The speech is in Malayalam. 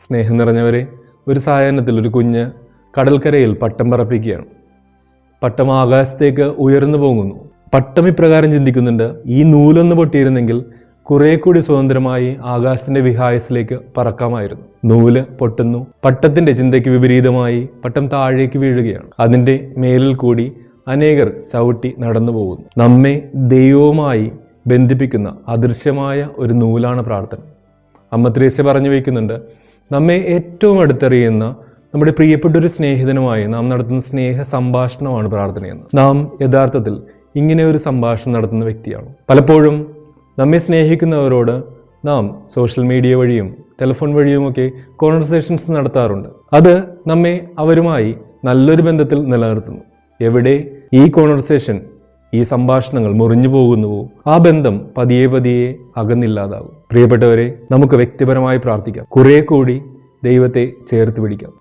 സ്നേഹം നിറഞ്ഞവരെ, ഒരു സായാഹ്നത്തിൽ ഒരു കുഞ്ഞ് കടൽക്കരയിൽ പട്ടം പറപ്പിക്കുകയാണ്. പട്ടം ആകാശത്തേക്ക് ഉയർന്നു പോകുന്നു. പട്ടം ഇപ്രകാരം ചിന്തിക്കുന്നുണ്ട്: ഈ നൂലൊന്ന് പൊട്ടിയിരുന്നെങ്കിൽ കുറെ കൂടി സ്വതന്ത്രമായി ആകാശത്തിന്റെ വിഹായസിലേക്ക് പറക്കാമായിരുന്നു. നൂല് പൊട്ടുന്നു. പട്ടത്തിന്റെ ചിന്തയ്ക്ക് വിപരീതമായി പട്ടം താഴേക്ക് വീഴുകയാണ്. അതിന്റെ മേലിൽ കൂടി അനേകർ ചവിട്ടി നടന്നു പോകുന്നു. നമ്മെ ദൈവവുമായി ബന്ധിപ്പിക്കുന്ന അദൃശ്യമായ ഒരു നൂലാണ് പ്രാർത്ഥന. അമ്മ ത്രേസ്യ പറഞ്ഞു വയ്ക്കുന്നുണ്ട്, നമ്മെ ഏറ്റവും അടുത്തറിയുന്ന നമ്മുടെ പ്രിയപ്പെട്ട ഒരു സ്നേഹിതനുമായി നാം നടത്തുന്ന സ്നേഹ സംഭാഷണമാണ് പ്രാർത്ഥനയെന്ന്. നാം യഥാർത്ഥത്തിൽ ഇങ്ങനെ ഒരു സംഭാഷണം നടത്തുന്ന വ്യക്തിയാണ്. പലപ്പോഴും നമ്മെ സ്നേഹിക്കുന്നവരോട് നാം സോഷ്യൽ മീഡിയ വഴിയും ടെലിഫോൺ വഴിയുമൊക്കെ കോൺവെർസേഷൻസ് നടത്താറുണ്ട്. അത് നമ്മെ അവരുമായി നല്ലൊരു ബന്ധത്തിൽ നിലനിർത്തുന്നു. എവിടെ ഈ കോൺവെർസേഷൻ, ഈ സംഭാഷണങ്ങൾ മുറിഞ്ഞു പോകുന്നുവോ, ആ ബന്ധം പതിയെ പതിയെ അകന്നില്ലാതാകും. പ്രിയപ്പെട്ടവരെ, നമുക്ക് വ്യക്തിപരമായി പ്രാർത്ഥിക്കാം. കുറെ കൂടി ദൈവത്തെ ചേർത്ത് പിടിക്കാം.